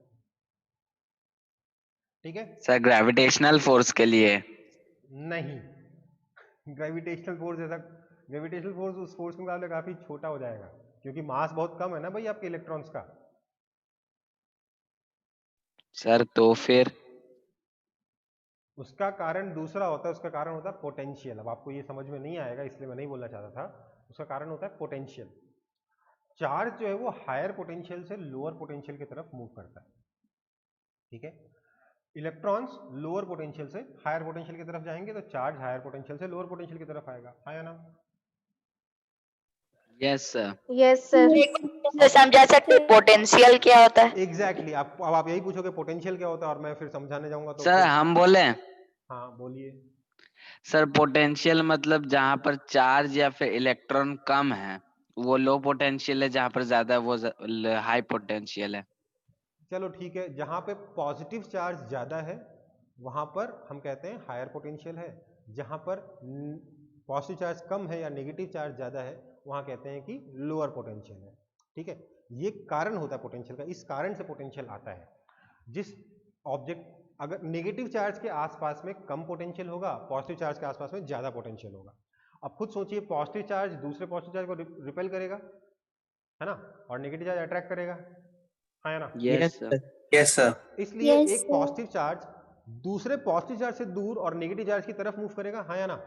ठीक है सर ग्रेविटेशनल फोर्स के लिए। नहीं, ग्रेविटेशनल फोर्स ऐसा, ग्रेविटेशनल फोर्स उस फोर्स के मुकाबले काफी छोटा हो जाएगा, क्योंकि मास बहुत कम है ना भाई आपके इलेक्ट्रॉन्स का। सर तो फिर उसका कारण दूसरा होता है, उसका कारण होता है पोटेंशियल। अब आपको ये समझ में नहीं आएगा इसलिए मैं नहीं बोलना चाहता था। उसका कारण होता है पोटेंशियल। चार्ज जो है वो हायर पोटेंशियल से लोअर पोटेंशियल की तरफ मूव करता है। ठीक है, इलेक्ट्रॉन्स लोअर पोटेंशियल से हायर पोटेंशियल की तरफ जाएंगे तो चार्ज हायर पोटेंशियल से लोअर पोटेंशियल की तरफ आएगा, हाँ या ना? Yes sir. Yes sir. तो समझा सकते पोटेंशियल क्या होता है? एग्जैक्टली आप अब आप यही पूछोगे पोटेंशियल क्या होता है, और मैं फिर समझाने जाऊंगा तो सर फिर हम बोले हाँ बोलिए। सर पोटेंशियल मतलब जहाँ पर चार्ज या फिर इलेक्ट्रॉन कम है वो लो पोटेंशियल है, जहाँ पर ज्यादा है वो हाई पोटेंशियल है। चलो ठीक है, जहां पे पॉजिटिव चार्ज ज्यादा है वहां पर हम कहते हैं हायर पोटेंशियल है, जहां पर पॉजिटिव चार्ज कम है या नेगेटिव चार्ज ज्यादा है वहां कहते हैं कि लोअर पोटेंशियल है। ठीक है, ये कारण होता है पोटेंशियल का, इस कारण से पोटेंशियल आता है। जिस ऑब्जेक्ट अगर नेगेटिव चार्ज के आसपास में कम पोटेंशियल होगा, पॉजिटिव चार्ज के आसपास में ज्यादा पोटेंशियल होगा। अब खुद सोचिए, पॉजिटिव चार्ज दूसरे पॉजिटिव चार्ज को रिपेल करेगा, है ना, और नेगेटिव चार्ज अट्रैक्ट करेगा, हाँ या ना? Yes sir. Yes sir. इसलिए Yes, एक पॉजिटिव चार्ज दूसरे पॉजिटिव चार्ज से दूर और नेगेटिव चार्ज की तरफ मूव करेगा, हाँ या ना?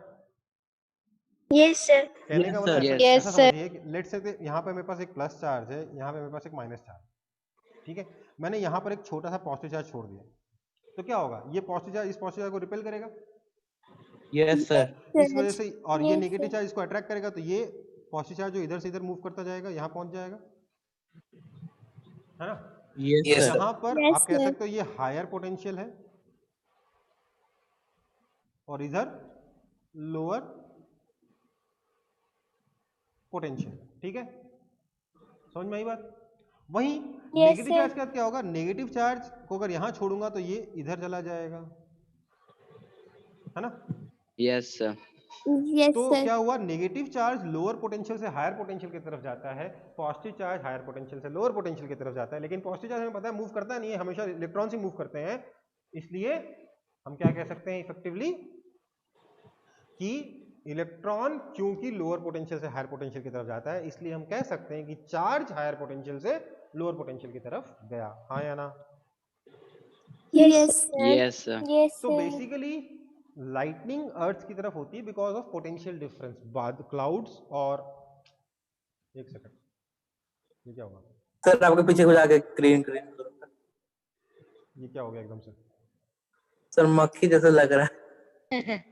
yes sir, कहने का मतलब Yes, ऐसा समझिए कि लेट्स से यहाँ पे मेरे पास एक प्लस चार्ज है, यहाँ पे मेरे पास एक माइनस चार्ज, ठीक है, मैंने यहाँ पर एक छोटा सा पॉजिटिव चार्ज छोड़ दिया, तो क्या होगा, ये पॉजिटिव चार्ज इस पॉजिटिव चार्ज को रिपेल करेगा, यस सर। इस वजह से, और ये Yes, नेगेटिव चार्ज इसको अट्रैक्ट करेगा, तो ये पॉजिटिव चार्ज जो इधर से इधर मूव करता जाएगा यहाँ पहुंच जाएगा, है ना? Yes sir. यहाँ पर Yes, आप कह sir. सकते हो ये हायर पोटेंशियल है और इधर लोअर पोटेंशियल। ठीक है, समझ में आई बात? वहीं Yes, नेगेटिव sir. चार्ज के साथ क्या होगा, नेगेटिव चार्ज को अगर यहां छोड़ूंगा तो ये इधर चला जाएगा, है ना? Yes sir. Yes, तो sir. क्या हुआ, नेगेटिव चार्ज लोअर पोटेंशियल से हायर पोटेंशियल की तरफ जाता है, पॉजिटिव चार्ज हायर पोटेंशियल से लोअर पोटेंशियल की तरफ जाता है, लेकिन पॉजिटिव चार्ज हमें पता है मूव करता नहीं है, हमेशा इलेक्ट्रॉन ही मूव करते हैं। इसलिए हम क्या कह सकते हैं इफेक्टिवली कि इलेक्ट्रॉन क्योंकि लोअर पोटेंशियल से हायर पोटेंशियल की तरफ जाता है, इसलिए हम कह सकते हैं कि चार्ज हायर पोटेंशियल से लोअर पोटेंशियल की तरफ गया, हाँ या ना? Yes, sir. Yes sir. Yes, तो sir. बेसिकली लाइटनिंग अर्थ की तरफ होती है बिकॉज ऑफ पोटेंशियल डिफरेंस, बाद क्लाउड्स और एक सेकंड, ये क्या होगा, सर आपके पीछे कुछ आगे ग्रीन ग्रीन ये क्या हो गया एकदम से? सर मक्खी जैसा लग रहा है।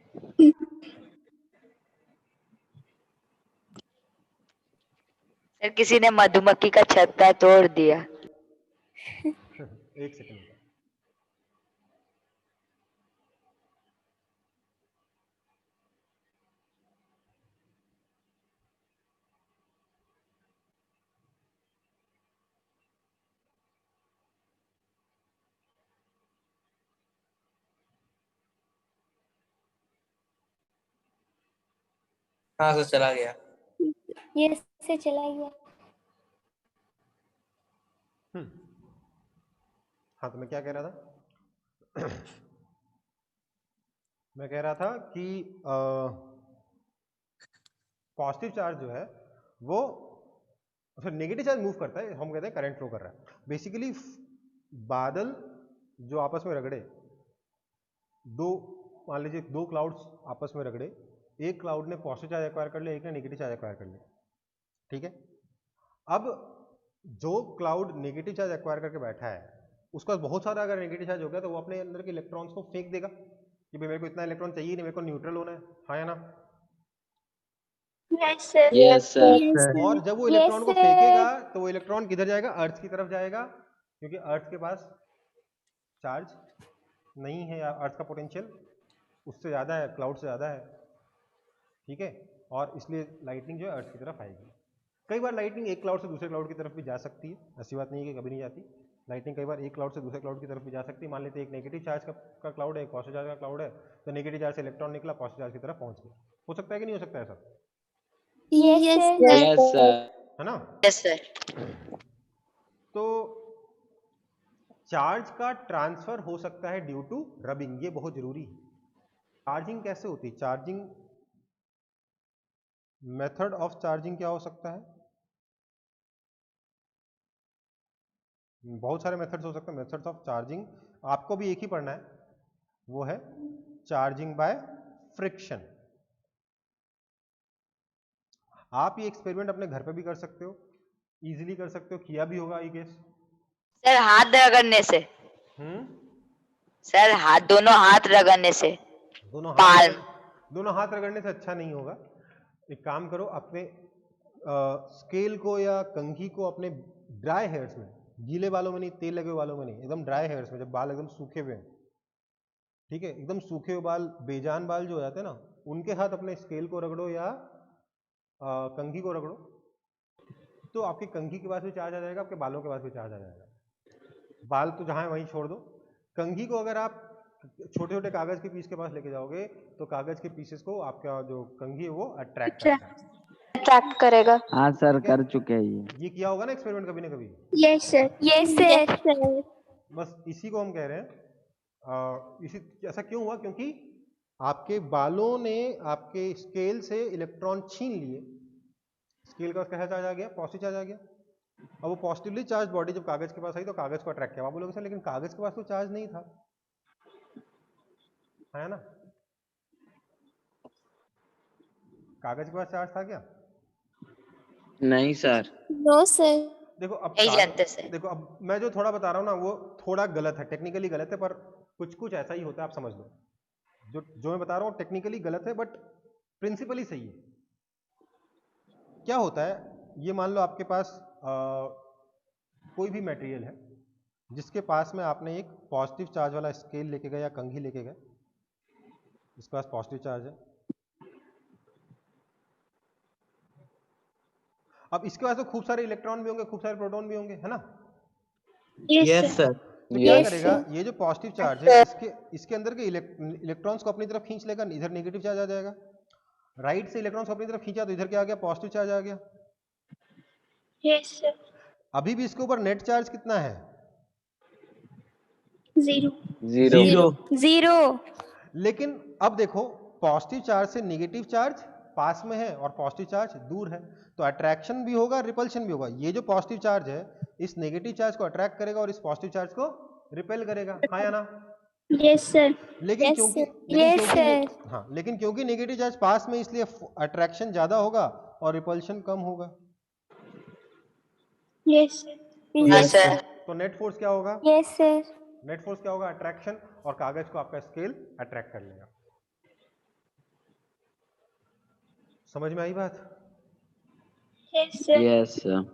सर किसी ने मधुमक्खी का छत्ता तोड़ दिया। एक सेकंड, हाँ सर चला गया। Yes, sir. चला गया. हाँ तो मैं क्या कह रहा था मैं कह रहा था कि पॉजिटिव चार्ज जो है वो फिर नेगेटिव चार्ज मूव करता है, हम कहते हैं करंट फ्लो कर रहा है। बेसिकली बादल जो आपस में रगड़े, दो मान लीजिए दो क्लाउड्स आपस में रगड़े, एक क्लाउड ने पॉजिटिव चार्ज एक्वायर कर लिया, एक ने नेगेटिव चार्ज एक्वायर कर लिया, ठीक है। अब जो क्लाउड नेगेटिव चार्ज एक्वायर करके बैठा है उसका बहुत सारा अगर नेगेटिव चार्ज हो गया तो वो अपने अंदर के इलेक्ट्रॉन्स को फेंक देगा कि भाई मेरे को इतना इलेक्ट्रॉन चाहिए नहीं, मेरे को न्यूट्रल होना है, हाँ या ना? Yes, sir. Yes sir. Yes, sir. और जब वो Yes, इलेक्ट्रॉन को sir. फेंकेगा तो वो इलेक्ट्रॉन किधर जाएगा, अर्थ की तरफ जाएगा, क्योंकि अर्थ के पास चार्ज नहीं है या अर्थ का पोटेंशियल उससे ज़्यादा है, क्लाउड से ज़्यादा है, ठीक है, और इसलिए लाइटनिंग जो है अर्थ की तरफ आएगी। कई बार लाइटनिंग एक क्लाउड से दूसरे क्लाउड की तरफ भी जा सकती है, ऐसी बात नहीं है कि कभी नहीं जाती। लाइटनिंग कई बार एक क्लाउड से दूसरे क्लाउड की तरफ भी जा सकती है। मान लेते हैं एक नेगेटिव चार्ज का क्लाउड है, एक पॉजिटिव चार्ज का क्लाउड है, तो नेगेटिव चार्ज से इलेक्ट्रॉन निकला, पॉजिटिव चार्ज की तरफ पहुंच गया। हो सकता है कि नहीं हो सकता है ऐसा? Yes sir. है ना? Yes sir. तो चार्ज का ट्रांसफर हो सकता है ड्यू टू रबिंग, ये बहुत जरूरी है। चार्जिंग कैसे होती है? चार्जिंग मेथड ऑफ चार्जिंग क्या हो सकता है? बहुत सारे मेथड्स हो सकते हैं। मेथड्स ऑफ चार्जिंग आपको भी एक ही पढ़ना है, वो है चार्जिंग बाय फ्रिक्शन। आप ये एक्सपेरिमेंट अपने घर पे भी कर सकते हो, इजीली कर सकते हो, किया भी होगा आई गेस। सर हाथ रगड़ने से। सर हाथ, दोनों हाथ रगड़ने से। दोनों हाथ रगड़ने से अच्छा नहीं होगा। एक काम करो, अपने स्केल को या कंघी को अपने ड्राई हेयर्स में, गीले बालों में नहीं, तेल लगे हुए बालों में नहीं, एकदम ड्राई हेयर्स में, जब बाल एकदम सूखे हुए हैं, ठीक है, एकदम सूखे हुए बाल, बेजान बाल जो हो जाते हैं ना, उनके साथ अपने स्केल को रगड़ो या कंघी को रगड़ो, तो आपकी कंघी के पास भी चार्ज आ जाएगा, आपके बालों के पास भी चार्ज आ जाएगा। बाल तो जहां है वहीं छोड़ दो। कंघी को अगर आप छोटे छोटे कागज के पीस के पास लेके जाओगे तो कागज के पीसेस को आपका जो कंघी है वो अट्रैक्ट करेगा। हाँ सर, कर चुके हैं ये किया होगा ना एक्सपेरिमेंट कभी ना कभी। Yes sir. Yes sir. बस इसी को हम कह रहे हैं। इसी ऐसा क्यों हुआ? क्योंकि आपके बालों ने आपके स्केल से इलेक्ट्रॉन छीन लिए। स्केल का कैसा चार्ज आ गया? पॉजिटिव चार्ज आ गया। अब वो पॉजिटिवली चार्ज बॉडी जब कागज के पास आई तो कागज को अट्रैक्ट किया। आप बोलोगे सर लेकिन कागज के पास तो चार्ज नहीं था, है ना? कागज के पास चार्ज था क्या? नहीं सर। No sir. देखो अब नहीं जानते सर। देखो अब मैं जो थोड़ा बता रहा हूँ ना वो थोड़ा गलत है, टेक्निकली गलत है, पर कुछ कुछ ऐसा ही होता है, आप समझ लो। जो मैं बता रहा हूँ टेक्निकली गलत है बट प्रिंसिपली सही है। क्या होता है, ये मान लो आपके पास कोई भी मटेरियल है जिसके पास में आपने एक पॉजिटिव चार्ज वाला स्केल लेके गए या कंघी लेके गए, इसके पास पॉजिटिव चार्ज है। अब इसके पास तो खूब सारे इलेक्ट्रॉन भी होंगे, खूब सारे प्रोटॉन भी होंगे, है ना? Yes sir. तो क्या करेगा ये जो पॉजिटिव चार्ज है इसके अंदर के इलेक्ट्रॉन्स को अपनी तरफ खींच लेगा, इधर नेगेटिव चार्ज आ जाएगा। राइट से इलेक्ट्रॉन्स को अपनी तरफ खींचा तो इधर क्या आ गया? पॉजिटिव चार्ज आ गया। Yes sir. अभी भी इसके ऊपर नेट चार्ज कितना है? जीरो। लेकिन अब देखो, पॉजिटिव चार्ज से नेगेटिव चार्ज पास में है और पॉजिटिव चार्ज दूर है, तो अट्रैक्शन भी होगा, रिपल्शन भी होगा। ये जो पॉजिटिव चार्ज है इस नेगेटिव चार्ज को अट्रैक्ट करेगा और इस पॉजिटिव चार्ज को रिपेल करेगा, हाँ या ना? Yes sir. लेकिन क्योंकि नेगेटिव चार्ज पास में, इसलिए अट्रैक्शन ज्यादा होगा और रिपल्शन कम होगा। Yes sir. तो नेट फोर्स क्या होगा? Yes sir. नेट फोर्स क्या होगा? अट्रैक्शन, और कागज को आपका स्केल अट्रैक्ट कर लेगा। समझ में आई बात? Yes sir. Yes sir.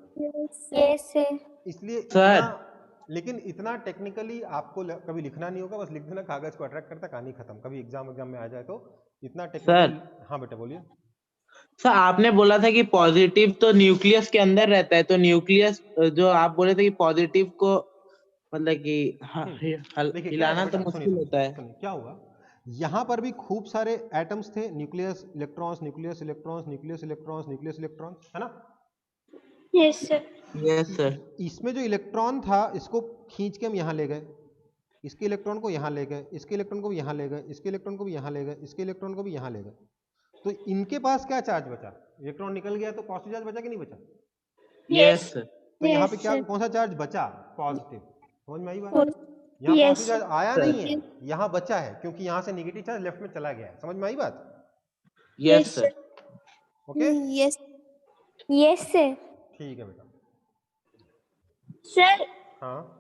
Yes sir. इसलिए सर। लेकिन इतना टेक्निकली आपको कभी लिखना नहीं होगा, बस लिख देना कागज को अट्रैक्ट करता, कहानी खत्म। कभी एग्जाम में आ जाए तो इतना टेक्निकल। हाँ बेटा बोलिए। सर आपने बोला था कि पॉजिटिव तो न्यूक्लियस के अंदर रहता है, तो न्यूक्लियस जो आप बोले थे कि पॉजिटिव को मतलब कि देखिए हिलाना तो मुश्किल होता है। क्या हुआ, यहाँ पर भी खूब सारे एटम्स थे, nucleus electrons, nucleus electrons, nucleus electrons, nucleus electrons, है ना? Yes sir. Yes sir. इसमें जो इलेक्ट्रॉन था इसको खींच के हम यहाँ ले गए, इसके इलेक्ट्रॉन को यहाँ ले गए, इसके इलेक्ट्रॉन को भी यहाँ ले गए, इसके इलेक्ट्रॉन को भी यहाँ ले गए, इसके इलेक्ट्रॉन को भी यहाँ ले गए। तो इनके पास क्या चार्ज बचा? इलेक्ट्रॉन निकल गया तो पॉजिटिव चार्ज बचा कि नहीं बचा? Yes sir. तो यहाँ पे क्या, कौन सा चार्ज बचा? पॉजिटिव। समझ में आई बात? यहाँ पॉजिटिव चार्ज आया नहीं है, यहाँ बचा है, क्योंकि यहाँ से नेगेटिव चार्ज लेफ्ट में चला गया है। समझ में आई बात? Yes sir. Okay, yes sir. ठीक है बेटा। सर, हाँ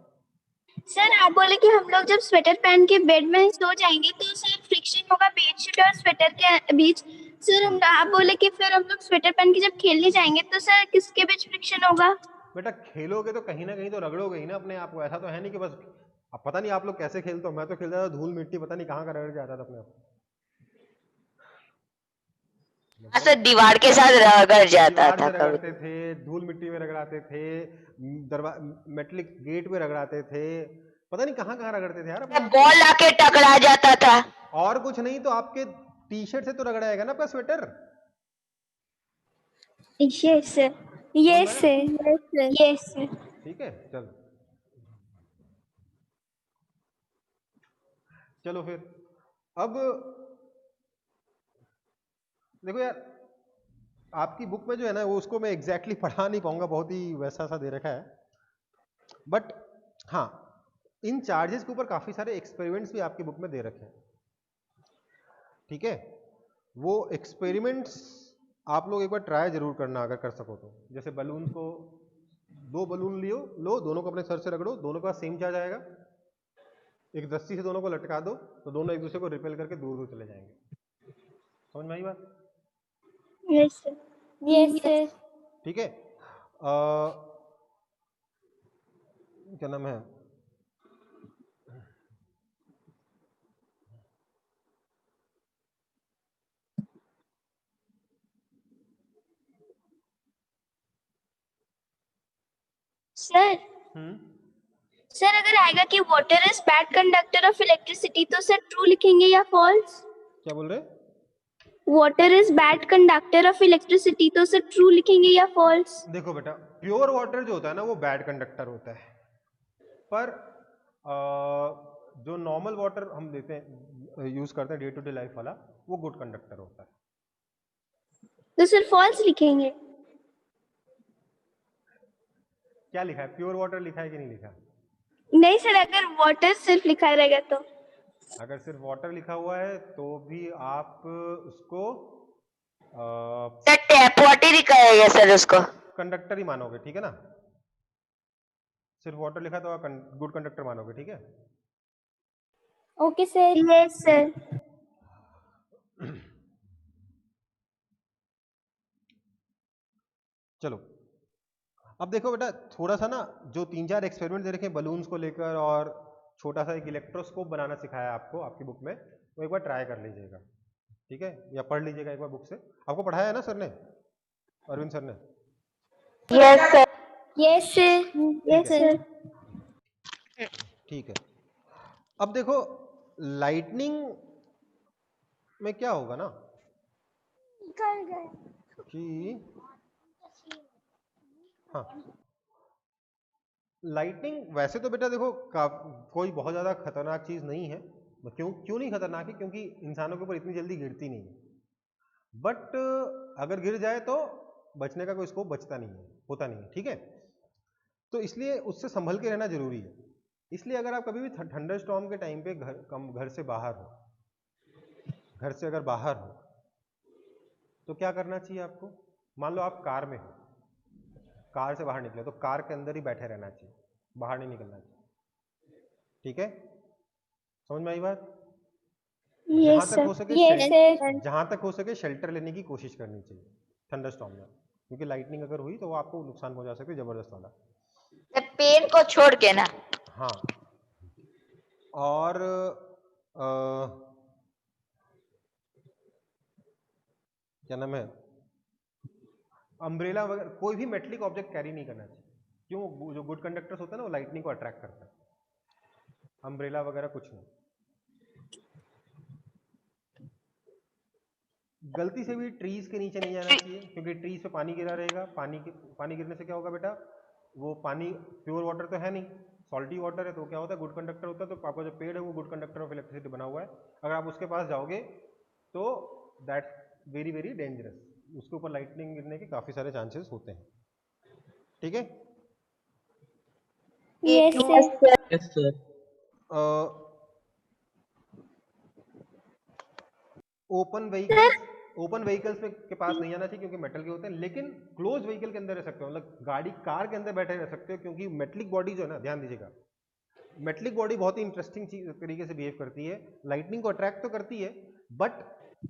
सर आप बोले कि हम लोग जब स्वेटर पहन के बेड में सो जाएंगे तो सर फ्रिक्शन होगा बेडशीट और स्वेटर के बीच। सर आप बोले कि फिर हम लोग स्वेटर पहन के जब खेलने जाएंगे तो सर किसके बीच फ्रिक्शन होगा? बेटा खेलोगे तो कहीं ना कहीं तो रगड़ोगे ही ना अपने आप को। ऐसा तो है नहीं कि बस, अब पता नहीं आप लोग कैसे खेलते हो, मैं तो खेलता था धूल मिट्टी पता नहीं कहाँ का रगड़ के आता था अपने आप। सर दीवार के साथ रगड़ जाता दीवार था से कभी। रगड़ते थे, धूल मिट्टी में रगड़ाते थे, मेटलिक गेट पे रगड़ाते थे, पता नहीं कहाँ कहाँ रगड़ते थे यार अपने आप को। बॉल आके टकरा जाता था। और कुछ नहीं तो आपके टी शर्ट से तो रगड़ाएगा ना आपका sweater. Yes sir, yes sir, yes sir. ठीक है, चलो चलो फिर अब देखो यार, आपकी बुक में जो है ना वो उसको मैं एग्जैक्टली पढ़ा नहीं पाऊंगा, बहुत ही वैसा सा दे रखा है, बट हाँ इन चार्जेस के ऊपर काफी सारे एक्सपेरिमेंट्स भी आपकी बुक में दे रखे हैं। ठीक है, वो एक्सपेरिमेंट्स आप लोग एक बार ट्राई जरूर करना अगर कर सको तो। जैसे बलून को, 2 बलून लो, दोनों को अपने सर से रगड़ो, दोनों के पास सेम चार्ज आएगा, एक रस्सी से दोनों को लटका दो तो दोनों एक दूसरे को रिपेल करके दूर दूर चले जाएंगे। समझ में आई बात? Yes sir, yes sir. ठीक है, क्या नाम है, सर सर अगर आएगा कि water is bad conductor of electricity तो सर ट्रू लिखेंगे या फॉल्स? क्या बोल रहे? Water is bad conductor of electricity तो सर ट्रू लिखेंगे या फॉल्स? देखो बेटा, प्योर वाटर जो होता है ना वो बैड कंडक्टर होता है, पर जो नॉर्मल वाटर हम देते हैं, यूज करते हैं डे टू डे लाइफ वाला, वो गुड कंडक्टर होता है। तो सर फॉल्स लिखेंगे? क्या लिखा है, प्योर वाटर लिखा है कि नहीं लिखा? नहीं सर, अगर वाटर सिर्फ लिखा रहेगा तो। अगर सिर्फ वाटर लिखा हुआ है तो भी आप उसको सर टैप वाटर ही कहेगा सर उसको। कंडक्टर ही मानोगे, ठीक है ना? सिर्फ वाटर लिखा तो आप गुड कंडक्टर मानोगे, ठीक है? Okay sir, yes sir. चलो अब देखो बेटा, थोड़ा सा ना जो 3-4 एक्सपेरिमेंट दे रखे हैं बलून्स को लेकर, और छोटा सा एक इलेक्ट्रोस्कोप बनाना सिखाया आपको आपकी बुक में, वो एक बार ट्राई कर लीजिएगा, ठीक है? या पढ़ लीजिएगा एक बार बुक से। आपको पढ़ाया है ना सर ने, अरविंद सर ने? Yes sir, yes sir, yes sir. ठीक है, अब देखो लाइटनिंग में क्या होगा ना कि हाँ, लाइटनिंग वैसे तो बेटा देखो कोई बहुत ज्यादा खतरनाक चीज नहीं है। क्यों नहीं खतरनाक है? क्योंकि इंसानों के ऊपर इतनी जल्दी गिरती नहीं है, बट अगर गिर जाए तो बचने का कोई स्कोप बचता नहीं है, होता नहीं है, ठीक है? तो इसलिए उससे संभल के रहना जरूरी है। इसलिए अगर आप कभी भी थंडर स्टॉर्म के टाइम पे घर से बाहर हो, घर से अगर बाहर हो तो क्या करना चाहिए आपको? मान लो आप कार में हो, कार से बाहर निकले तो कार के अंदर ही बैठे रहना चाहिए, बाहर नहीं निकलना चाहिए, ठीक है? समझ में आई बात? जहां तक हो सके शेल्टर लेने की कोशिश करनी चाहिए थंडर स्टॉर्म में, क्योंकि लाइटनिंग अगर हुई तो वो आपको नुकसान पहुंचा सकती है जबरदस्त वाला। पेड़ को छोड़ के ना। हाँ, और क्या नाम है, अम्ब्रेला वगैरह कोई भी मेटलिक ऑब्जेक्ट कैरी नहीं करना चाहिए। क्यों? जो गुड कंडक्टर्स होता है ना वो लाइटनिंग को अट्रैक्ट करता है, अम्ब्रेला वगैरह कुछ नहीं। गलती से भी ट्रीज के नीचे नहीं जाना चाहिए, क्योंकि ट्रीज पे पानी गिरा रहेगा। पानी गिरने से क्या होगा बेटा, वो पानी प्योर वाटर तो है नहीं, सॉल्टी वाटर है, तो क्या होता है, गुड कंडक्टर होता है। तो आपका जो पेड़ है वो गुड कंडक्टर ऑफ इलेक्ट्रिसिटी बना हुआ है। अगर आप उसके पास जाओगे तो दैट्स वेरी वेरी डेंजरस, उसके ऊपर लाइटनिंग गिरने के काफी सारे चांसेस होते हैं, ठीक है? Yes sir. ओपन व्हीकल्स के पास नहीं आना चाहिए क्योंकि मेटल के होते हैं, लेकिन क्लोज व्हीकल के अंदर रह सकते हो, मतलब गाड़ी कार के अंदर बैठे रह सकते हो, क्योंकि मेटलिक बॉडी जो है ना, ध्यान दीजिएगा, मेटलिक बॉडी बहुत ही इंटरेस्टिंग तरीके से बिहेव करती है। लाइटनिंग को अट्रैक्ट तो करती है, बट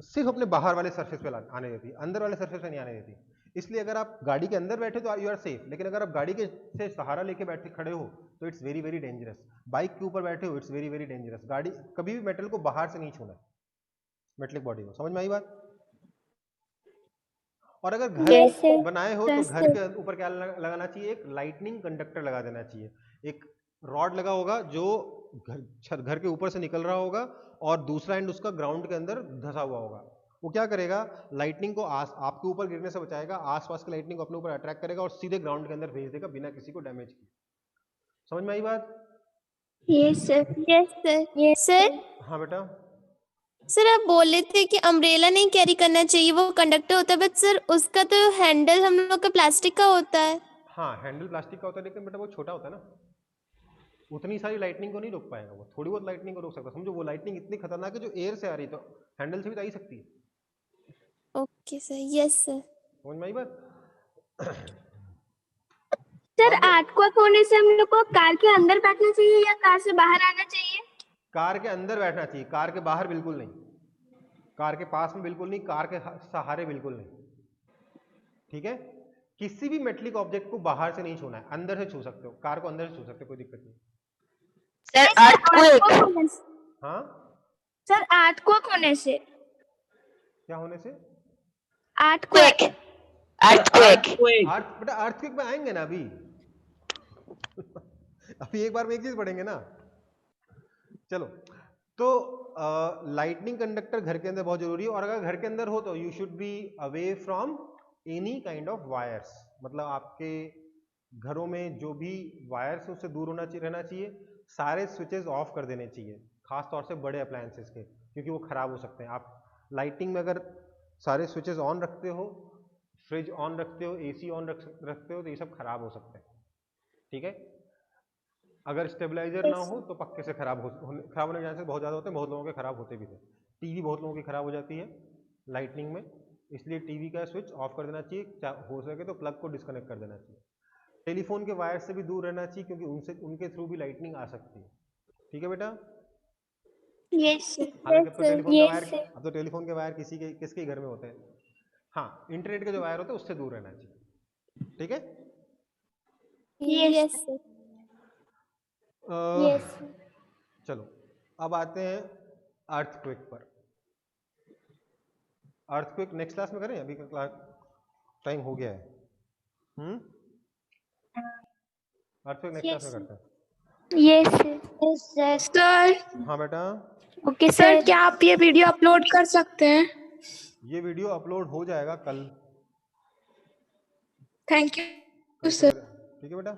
सिर्फ अपने बाहर वाले सरफेस पे आने देती है, अंदर वाले सरफेस पे नहीं आने देती। इसलिए अगर आप गाड़ी के अंदर बैठे तो यू आर सेफ, लेकिन अगर आप गाड़ी के से सहारा लेके बैठे खड़े हो तो it's very very dangerous. Bike के ऊपर बैठे हो, इट्स वेरी वेरी डेंजरस। गाड़ी कभी भी मेटल को बाहर से नहीं छूना, मेटलिक बॉडी को। समझ में आई बात? और अगर घर Yes, sir. बनाए हो तो Yes, घर sir. के ऊपर क्या लगाना चाहिए, एक लाइटनिंग कंडक्टर लगा देना चाहिए। एक रॉड लगा होगा जो घर के ऊपर से निकल रहा होगा और दूसरा एंड उसका ग्राउंड के अंदर धंसा हुआ होगा। वो क्या करेगा, लाइटनिंग को आपके ऊपर गिरने से बचाएगा, आसपास की लाइटनिंग को अपने ऊपर अट्रैक्ट करेगा और सीधे ग्राउंड के अंदर भेज देगा बिना किसी को डैमेज किए। समझ में आई बात? Yes sir. Yes sir. Yes, sir हाँ बेटा। सर आप बोले थे कि अम्ब्रेला नहीं कैरी करना चाहिए, वो कंडक्टर होता है, बट सर उसका तो हैंडल हम लोग का प्लास्टिक का होता है। हाँ हैंडल प्लास्टिक का होता है, लेकिन बेटा वो छोटा होता है ना, उतनी सारी लाइटनिंग को नहीं रोक पाएगा वो, थोड़ी बहुत लाइटनिंग को रोक सकता है। समझो वो लाइटनिंग इतनी खतरनाक है जो एयर से आ रही, तो हैंडल से भी तो आ ही सकती है। Okay sir. Yes sir. समझ में आई बात? सर अब आर्टवर्क होने से हम लोग को कार के अंदर बैठना चाहिए या कार से बाहर आना चाहिए? कार के अंदर बैठना चाहिए, कार के बाहर बिल्कुल नहीं, कार के पास में बिल्कुल नहीं, कार के सहारे बिल्कुल नहीं। ठीक है, किसी भी मेटलिक ऑब्जेक्ट को बाहर से नहीं छूना है, अंदर से छू सकते हो, कार को अंदर से छू सकते हो, कोई दिक्कत नहीं। Sir earthquake. हाँ सर आर्टवर्क होने से। क्या होने से? आर्टवर्क। अर्थक्वेक। बेटा अर्थक्वेक में आएंगे ना अभी अभी एक बार में एक चीज पढ़ेंगे ना। चलो, तो लाइटनिंग कंडक्टर घर के अंदर बहुत जरूरी है, और अगर घर के अंदर हो तो you should be away from any kind of wires, मतलब आपके घरों में जो भी वायर्स उससे दूर रहना चाहिए। सारे स्विचेस ऑफ कर देने चाहिए, खास तौर से बड़े अप्लायंसेस के, क्योंकि वो खराब हो सकते हैं। आप लाइटिंग में अगर सारे स्विचेस ऑन रखते हो, फ्रिज ऑन रखते हो, एसी ऑन रखते हो, तो ये सब खराब हो सकते हैं। ठीक है, अगर स्टेबलाइजर ना हो तो पक्के से खराब होने के चांसेस बहुत ज़्यादा होते हैं, बहुत लोगों के खराब होते भी थे। टीवी बहुत लोगों की खराब हो जाती है लाइटनिंग में, इसलिए टीवी का स्विच ऑफ कर देना चाहिए, हो सके तो प्लग को डिस्कनेक्ट कर देना चाहिए। टेलीफोन के वायर से भी दूर रहना चाहिए, क्योंकि उनके थ्रू भी लाइटनिंग आ सकती है। ठीक है बेटा? यस हालांकि अब तो टेलीफोन के वायर किसके घर में होते हैं। हाँ, इंटरनेट के जो वायर होते हैं उससे दूर रहना चाहिए। ठीक है? Yes yes. चलो अब आते हैं अर्थक्वेक पर। अर्थक्वेक नेक्स्ट क्लास में करें, अभी का टाइम हो गया है। अर्थक्वेक नेक्स्ट क्लास में करते हैं। Yes sir. हाँ बेटा। ओके सर, क्या आप ये वीडियो अपलोड कर सकते हैं? ये वीडियो अपलोड हो जाएगा कल। Thank you sir. ठीक है बेटा।